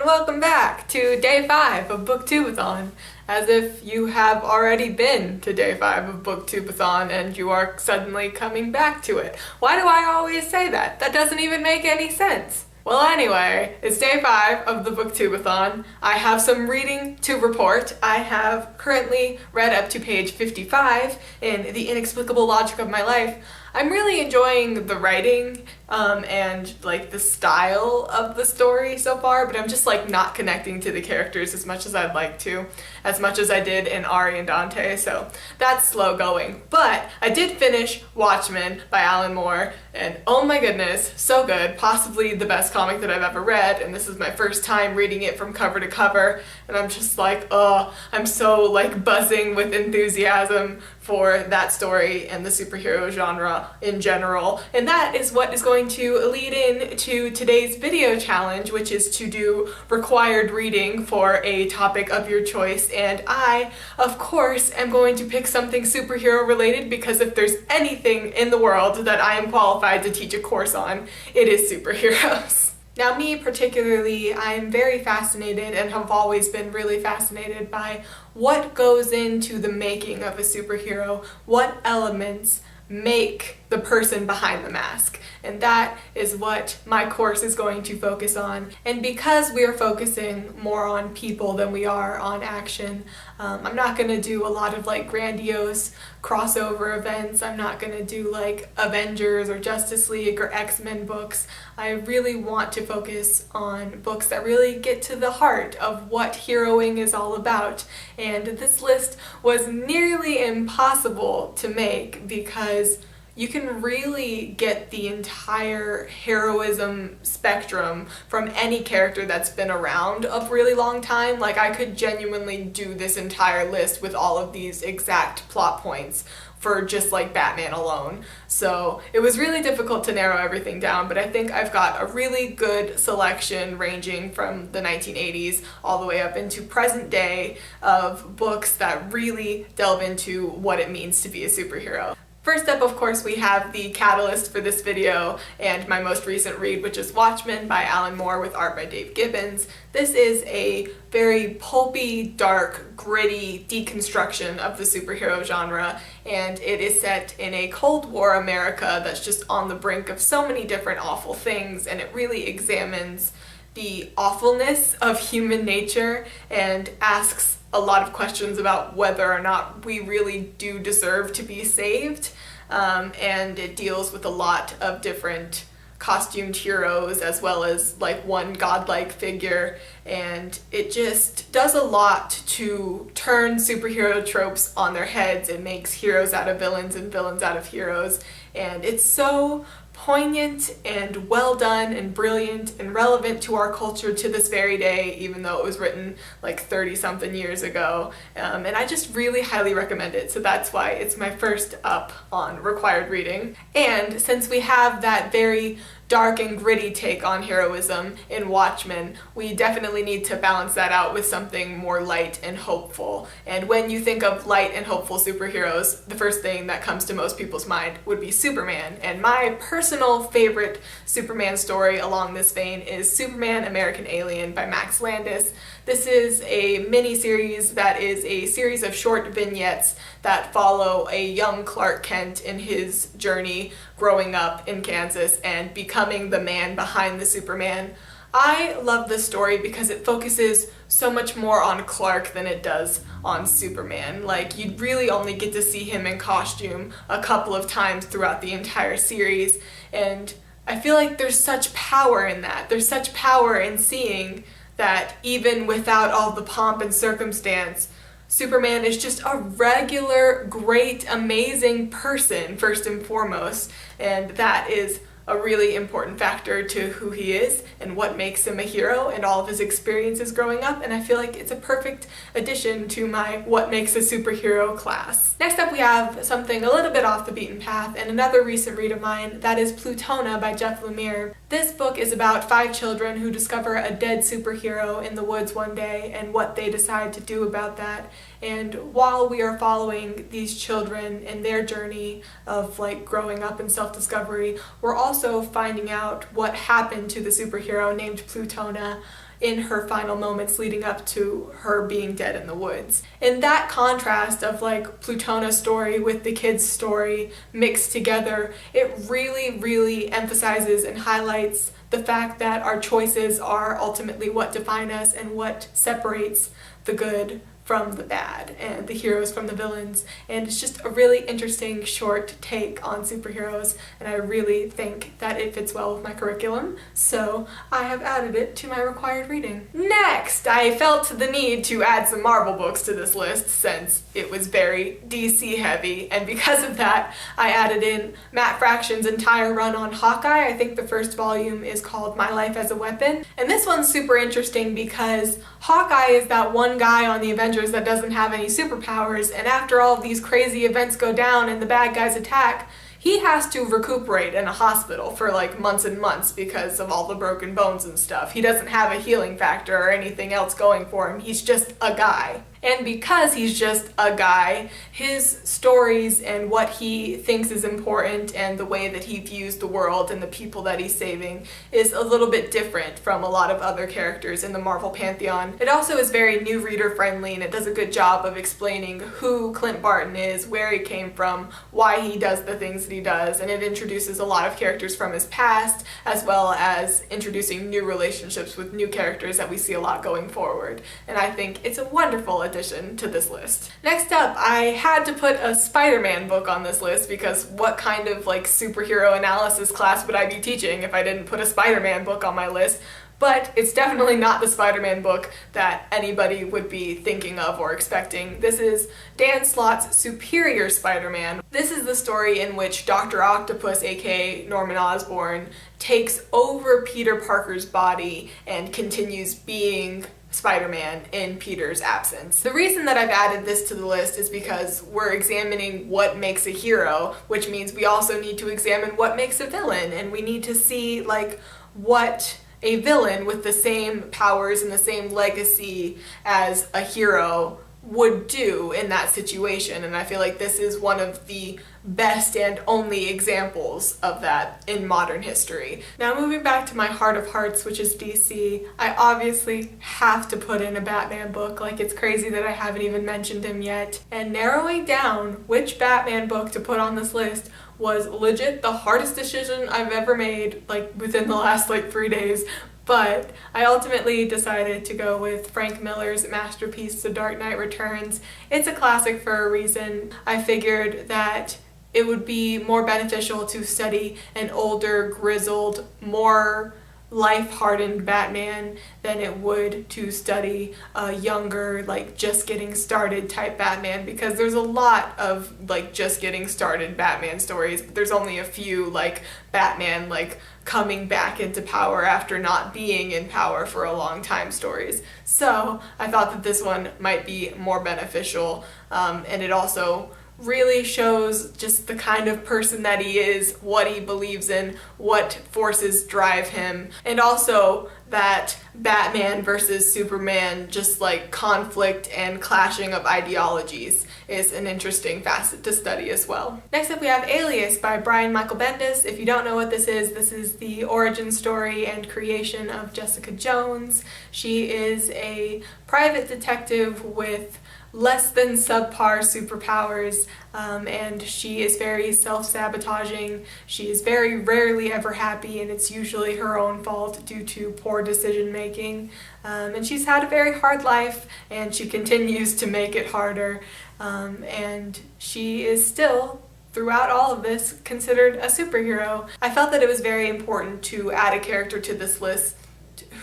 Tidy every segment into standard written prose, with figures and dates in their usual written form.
welcome back to day 5 of Booktubeathon. As if you have already been to day 5 of Booktubeathon and you are suddenly coming back to it. Why do I always say that? That doesn't even make any sense. Well, anyway, it's day 5 of the Booktubeathon. I have some reading to report. I have currently read up to page 55 in The Inexplicable Logic of My Life. I'm really enjoying the writing and like the style of the story so far, but I'm just like not connecting to the characters as much as I'd like to, as much as I did in Ari and Dante, so that's slow going. But I did finish Watchmen by Alan Moore, and oh my goodness, so good, possibly the best comic that I've ever read, and this is my first time reading it from cover to cover, and I'm just like, oh, I'm so like buzzing with enthusiasm for that story and the superhero genre in general. And that is what is going to lead into today's video challenge, which is to do required reading for a topic of your choice. And I, of course, am going to pick something superhero related because if there's anything in the world that I am qualified to teach a course on, it is superheroes. Now, me particularly, I'm very fascinated and have always been really fascinated by what goes into the making of a superhero, what elements make the person behind the mask. And that is what my course is going to focus on. And because we are focusing more on people than we are on action, I'm not going to do a lot of like grandiose crossover events. I'm not going to do like Avengers or Justice League or X-Men books. I really want to focus on books that really get to the heart of what heroing is all about. And this list was nearly impossible to make because you can really get the entire heroism spectrum from any character that's been around a really long time. Like, I could genuinely do this entire list with all of these exact plot points for just like Batman alone. So it was really difficult to narrow everything down, but I think I've got a really good selection ranging from the 1980s all the way up into present day of books that really delve into what it means to be a superhero. First up, of course, we have the catalyst for this video and my most recent read, which is Watchmen by Alan Moore with art by Dave Gibbons. This is a very pulpy, dark, gritty deconstruction of the superhero genre, and it is set in a Cold War America that's just on the brink of so many different awful things, and it really examines the awfulness of human nature and asks a lot of questions about whether or not we really do deserve to be saved, and it deals with a lot of different costumed heroes as well as like one godlike figure, and it just does a lot to turn superhero tropes on their heads. It makes heroes out of villains and villains out of heroes, and it's so poignant and well done and brilliant and relevant to our culture to this very day, even though it was written like 30-something years ago. And I just really highly recommend it, so that's why it's my first up on required reading. And since we have that very dark and gritty take on heroism in Watchmen, we definitely need to balance that out with something more light and hopeful. And when you think of light and hopeful superheroes, the first thing that comes to most people's mind would be Superman. And my personal favorite Superman story along this vein is Superman American Alien by Max Landis. This is a mini-series that is a series of short vignettes that follow a young Clark Kent in his journey growing up in Kansas and becoming the man behind the Superman. I love this story because it focuses so much more on Clark than it does on Superman. Like, you really only get to see him in costume a couple of times throughout the entire series, and I feel like there's such power in that. There's such power in seeing that even without all the pomp and circumstance, Superman is just a regular, great, amazing person, first and foremost, and that is a really important factor to who he is and what makes him a hero and all of his experiences growing up, and I feel like it's a perfect addition to my What Makes a Superhero class. Next up, we have something a little bit off the beaten path and another recent read of mine, that is Plutona by Jeff Lemire. This book is about 5 children who discover a dead superhero in the woods one day and what they decide to do about that. And while we are following these children in their journey of like growing up and self-discovery, we're also also finding out what happened to the superhero named Plutona in her final moments leading up to her being dead in the woods. And that contrast of like Plutona's story with the kid's story mixed together, it really emphasizes and highlights the fact that our choices are ultimately what define us and what separates the good from the bad and the heroes from the villains. And it's just a really interesting short take on superheroes, and I really think that it fits well with my curriculum, so I have added it to my required reading. Next, I felt the need to add some Marvel books to this list since it was very DC heavy, and because of that I added in Matt Fraction's entire run on Hawkeye. I think the first volume is called My Life as a Weapon, and this one's super interesting because Hawkeye is that one guy on the Avengers that doesn't have any superpowers, and after all of these crazy events go down and the bad guys attack, he has to recuperate in a hospital for like months and months because of all the broken bones and stuff. He doesn't have a healing factor or anything else going for him. He's just a guy. And because he's just a guy, his stories and what he thinks is important and the way that he views the world and the people that he's saving is a little bit different from a lot of other characters in the Marvel pantheon. It also is very new reader friendly, and it does a good job of explaining who Clint Barton is, where he came from, why he does the things that he does, and it introduces a lot of characters from his past as well as introducing new relationships with new characters that we see a lot going forward. And I think it's a wonderful addition to this list. Next up, I had to put a Spider-Man book on this list because what kind of like superhero analysis class would I be teaching if I didn't put a Spider-Man book on my list? But it's definitely not the Spider-Man book that anybody would be thinking of or expecting. This is Dan Slott's Superior Spider-Man. This is the story in which Dr. Octopus, aka Norman Osborn, takes over Peter Parker's body and continues being Spider-Man in Peter's absence. The reason that I've added this to the list is because we're examining what makes a hero, which means we also need to examine what makes a villain, and we need to see like what a villain with the same powers and the same legacy as a hero would do in that situation, and I feel like this is one of the best and only examples of that in modern history. Now moving back to my heart of hearts, which is DC, I obviously have to put in a Batman book. Like, it's crazy that I haven't even mentioned him yet, and narrowing down which Batman book to put on this list was legit the hardest decision I've ever made, like within the last like 3 days. But I ultimately decided to go with Frank Miller's masterpiece, The Dark Knight Returns. It's a classic for a reason. I figured that it would be more beneficial to study an older, grizzled, more life-hardened Batman than it would to study a younger, like just getting started type Batman, because there's a lot of like just getting started Batman stories, but there's only a few like Batman like coming back into power after not being in power for a long time stories. So I thought that this one might be more beneficial, and it also really shows just the kind of person that he is, what he believes in, what forces drive him, and also that Batman versus Superman just like conflict and clashing of ideologies is an interesting facet to study as well. Next up we have Alias by Brian Michael Bendis. If you don't know what this is the origin story and creation of Jessica Jones. She is a private detective with less than subpar superpowers, and she is very self-sabotaging. She is very rarely ever happy, and it's usually her own fault due to poor decision making. And she's had a very hard life, and she continues to make it harder. And she is still, throughout all of this, considered a superhero. I felt that it was very important to add a character to this list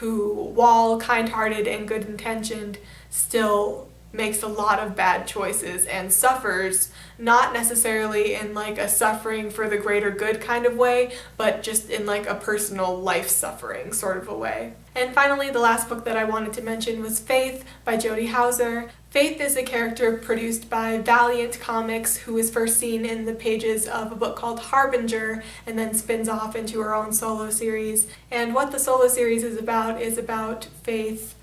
who, while kind-hearted and good-intentioned, still makes a lot of bad choices and suffers, not necessarily in like a suffering for the greater good kind of way, but just in like a personal life suffering sort of a way. And finally, the last book that I wanted to mention was Faith by Jody Houser. Faith is a character produced by Valiant Comics, who is first seen in the pages of a book called Harbinger and then spins off into her own solo series. And what the solo series is about Faith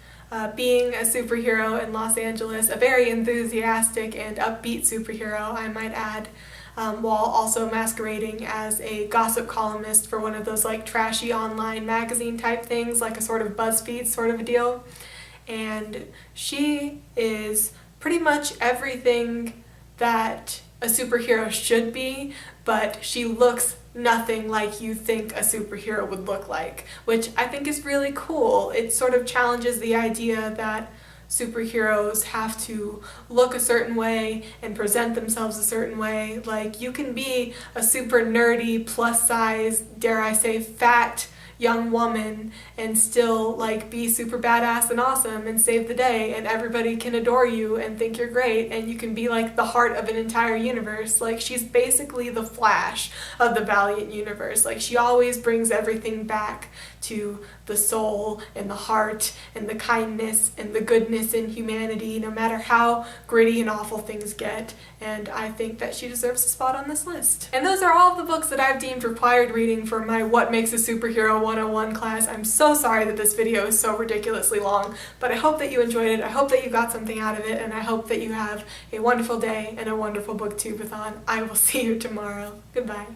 being a superhero in Los Angeles, a very enthusiastic and upbeat superhero, I might add. while also masquerading as a gossip columnist for one of those like trashy online magazine type things, like a sort of BuzzFeed sort of a deal. And she is pretty much everything that a superhero should be, but she looks nothing like you think a superhero would look like, which I think is really cool. It sort of challenges the idea that superheroes have to look a certain way and present themselves a certain way. Like, you can be a super nerdy, plus size, dare I say fat young woman and still like be super badass and awesome and save the day, and everybody can adore you and think you're great, and you can be like the heart of an entire universe. Like, she's basically the Flash of the Valiant universe. Like, she always brings everything back to the soul and the heart and the kindness and the goodness in humanity, no matter how gritty and awful things get. And I think that she deserves a spot on this list. And those are all of the books that I've deemed required reading for my What Makes a Superhero 101 class. I'm so sorry that this video is so ridiculously long, but I hope that you enjoyed it. I hope that you got something out of it, and I hope that you have a wonderful day and a wonderful Booktubeathon. I will see you tomorrow. Goodbye.